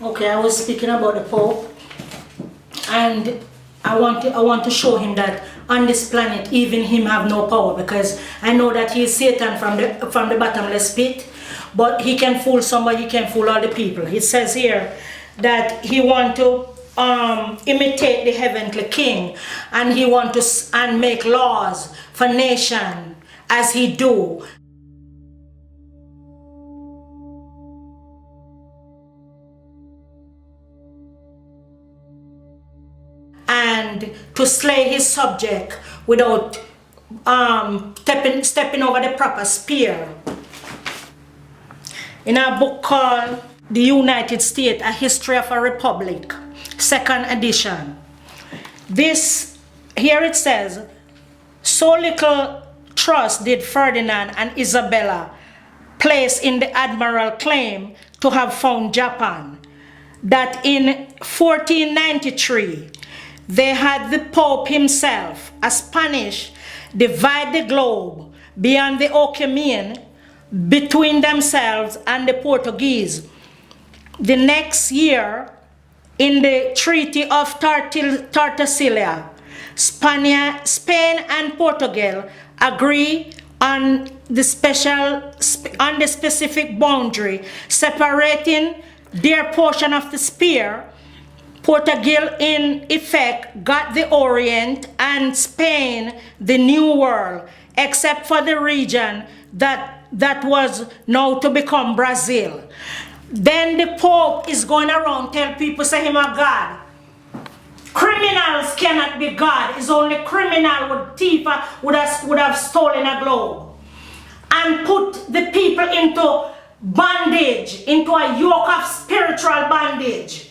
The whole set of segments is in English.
Okay, I was speaking about the Pope, and I want to show him that on this planet, even him have no power, because I know that he is Satan from the bottomless pit, but he can fool somebody, he can fool all the people. It says here that he want to imitate the heavenly king, and he want to make laws for nation as he do. And to slay his subject without stepping over the proper spear. In a book called The United States, A History of a Republic, 2nd edition. Here it says, so little trust did Ferdinand and Isabella place in the admiral claim to have found Japan, that in 1493, they had the Pope himself, a Spanish, divide the globe beyond the Oceanian between themselves and the Portuguese. The next year, in the Treaty of Tordesillas, Spain and Portugal agree on the specific boundary separating their portion of the spear. Portugal, in effect, got the Orient, and Spain the New World, except for the region that was now to become Brazil. Then the Pope is going around tell people, say him a God. Criminals cannot be God. It's only criminal would have stolen a globe and put the people into bondage, into a yoke of spiritual bondage,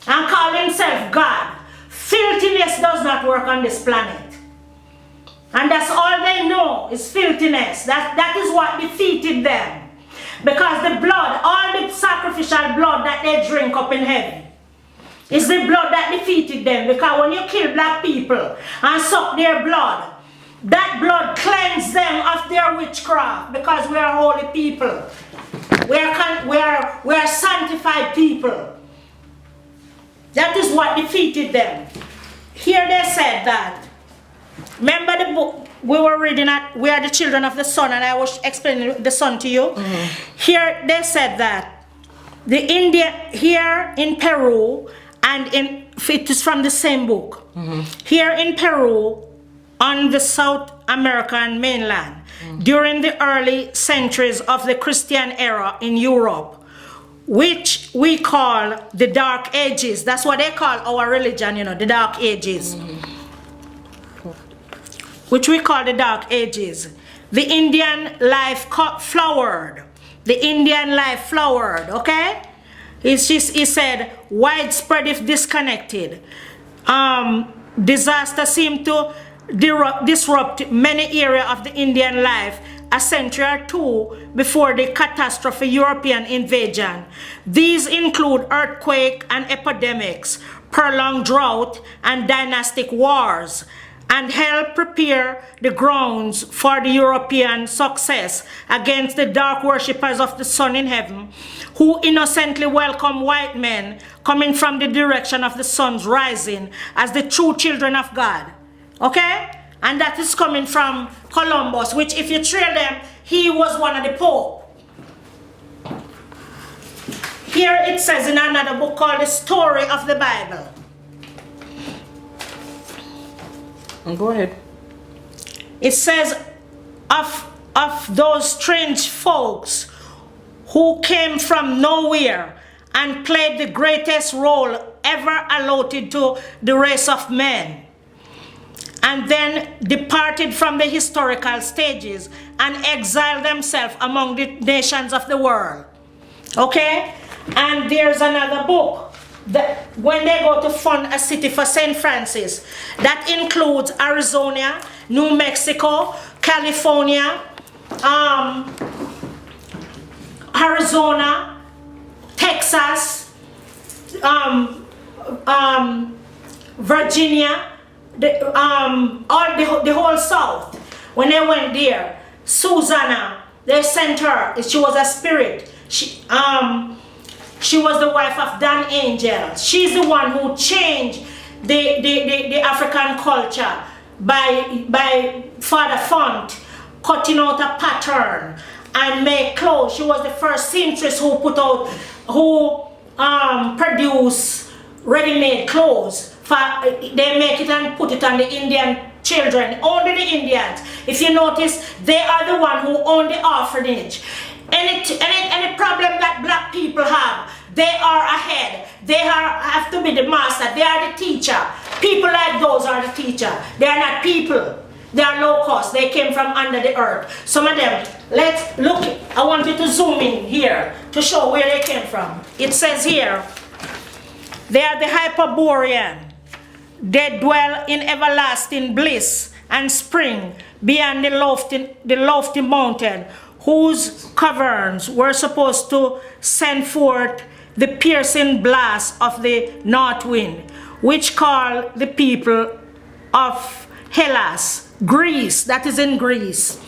and call himself God. Filthiness does not work on this planet. And that's all they know is filthiness. That is what defeated them. Because the blood, all the sacrificial blood that they drink up in heaven, is the blood that defeated them. Because when you kill black people and suck their blood, that blood cleansed them of their witchcraft. Because we are holy people. We are sanctified people. That is what defeated them. Here they said that. Remember the book we were reading at, We Are the Children of the Sun, and I was explaining the sun to you. Mm-hmm. Here they said that the here in Peru, and it is from the same book. Mm-hmm. Here in Peru, on the South American mainland, during the early centuries of the Christian era in Europe, which we call the Dark Ages. That's what they call our religion, the Dark Ages. Mm-hmm. Which we call the Dark Ages. The Indian life flowered. The Indian life flowered, okay? He said, widespread if disconnected. Disaster seemed to disrupt many areas of the Indian life a century or two before the catastrophic European invasion. These include earthquake and epidemics, prolonged drought, and dynastic wars, and help prepare the grounds for the European success against the dark worshippers of the sun in heaven, who innocently welcome white men coming from the direction of the sun's rising as the true children of God. Okay? And that is coming from Columbus, which if you trail them, he was one of the Pope. Here it says in another book called The Story of the Bible. Go ahead. It says of those strange folks who came from nowhere and played the greatest role ever allotted to the race of men, and then departed from the historical stages and exiled themselves among the nations of the world. Okay? And there's another book that when they go to fund a city for St. Francis, that includes Arizona, New Mexico, California, Arizona, Texas, Virginia, the whole South. When they went there, Susanna, they sent her. She was a spirit. She was the wife of Dan Angel. She's the one who changed the African culture by Father Font cutting out a pattern and make clothes. She was the first seamstress who produce ready-made clothes. They make it and put it on the Indian children, only the Indians. If you notice, they are the one who own the orphanage. Any problem that black people have, they are ahead. They have to be the master. They are the teacher. People like those are the teacher. They are not people. They are low cost. They came from under the earth. Some of them, let's look. I want you to zoom in here to show where they came from. It says here, they are the Hyperborean. They dwell in everlasting bliss and spring beyond the lofty mountain, whose caverns were supposed to send forth the piercing blast of the north wind, which called the people of Hellas, Greece. That is in Greece.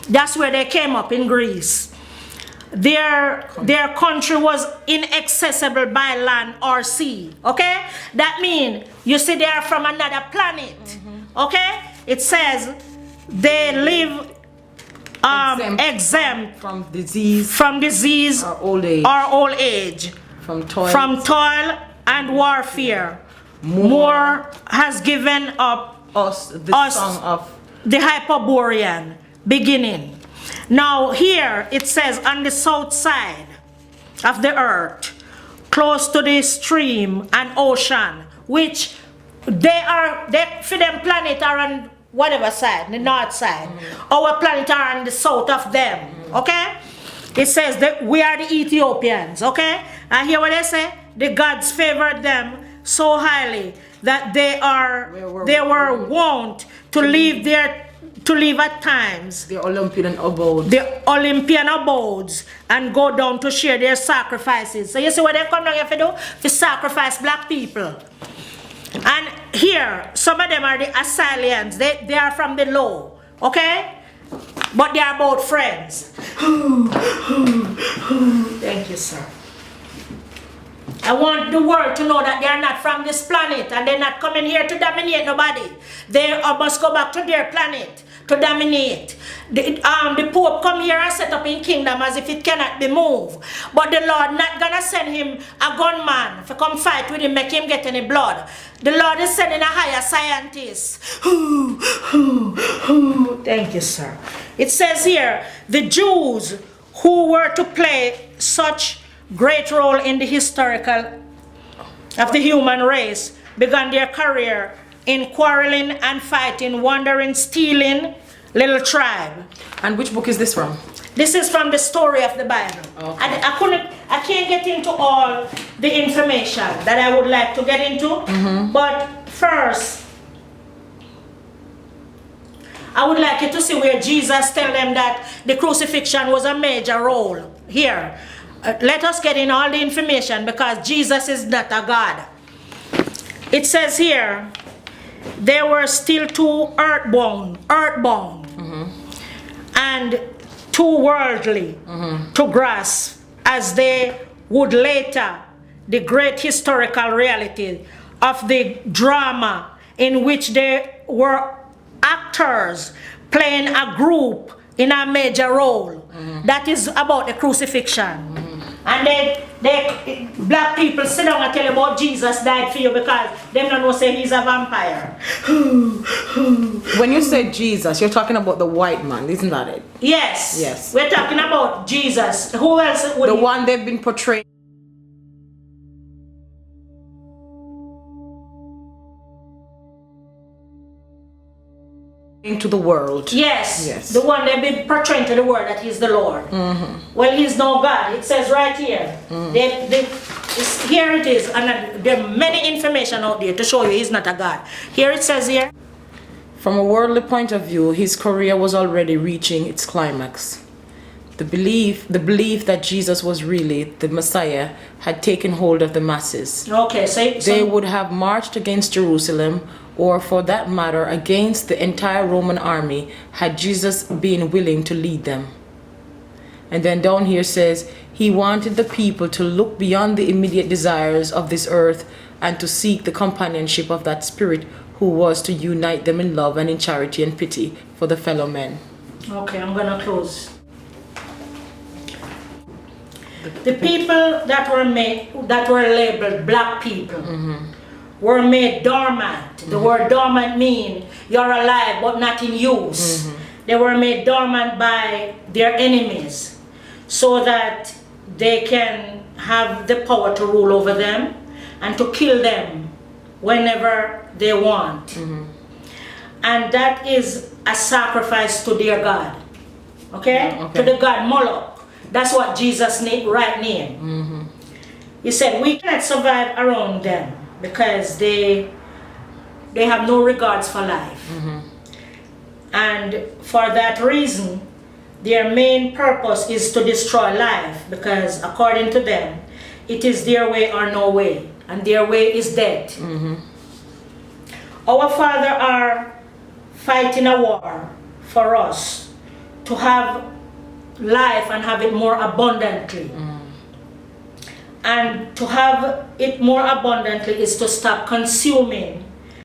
That's where they came up, in Greece. Their country was inaccessible by land or sea. Okay? That means, you see, they are from another planet. Okay? It says they live exempt from disease or old age, from toil and warfare. More has given up us song of the Hyperborean beginning. Now here it says on the south side of the earth, close to the stream and ocean, which they for them planet are on whatever side, the north side. Our planet are on the south of them. Okay? It says that we are the Ethiopians. Okay? And hear what they say? The gods favored them so highly that they were wont to live at times the Olympian abodes and go down to share their sacrifices. So you see what they come down here to do? To sacrifice black people. And here, some of them are the Assyrians. They are from below. Okay? But they are both friends. Thank you, sir. I want the world to know that they are not from this planet and they're not coming here to dominate nobody. They must go back to their planet to dominate. The Pope come here and set up in kingdom as if it cannot be moved. But the Lord not gonna send him a gunman to come fight with him, make him get any blood. The Lord is sending a higher scientist. Thank you, sir. It says here, the Jews who were to play such great role in the historical of the human race began their career in quarreling and fighting, wandering, stealing little tribe. And which book is this from? This is from the story of the Bible. Okay. I can't get into all the information that I would like to get into, but first I would like you to see where Jesus tell them that the crucifixion was a major role here. Let us get in all the information because Jesus is not a God. It says here, there were still two earthbound, and too worldly to grasp, as they would later, the great historical reality of the drama in which they were actors playing a group in a major role. That is about the crucifixion. And they black people sit down and tell you about Jesus died for you because they don't know say he's a vampire. When you say Jesus, you're talking about the white man, isn't that it? Yes. Yes. We're talking about Jesus. Who else would the one they've been portraying to the world. Yes. The one they've been portraying to the world that he's the Lord. Well, he's no God. It says right here. Here it is, and there are many information out there to show you he's not a God. Here it says here. From a worldly point of view, his career was already reaching its climax. The belief that Jesus was really the Messiah had taken hold of the masses. Okay, so they would have marched against Jerusalem, or for that matter, against the entire Roman army, had Jesus been willing to lead them. And then down here says, he wanted the people to look beyond the immediate desires of this earth and to seek the companionship of that Spirit who was to unite them in love and in charity and pity for the fellow men. Okay, I'm gonna close. The people that were labeled black people were made dormant. The word dormant means you're alive but not in use. They were made dormant by their enemies so that they can have the power to rule over them and to kill them whenever they want. And that is a sacrifice to their God. Okay? To the God Moloch. That's what Jesus' right name. He said we can't survive around them because they have no regards for life. And for that reason, their main purpose is to destroy life, because according to them, it is their way or no way, and their way is death. Our Father are fighting a war for us to have life and have it more abundantly. And to have it more abundantly is to stop consuming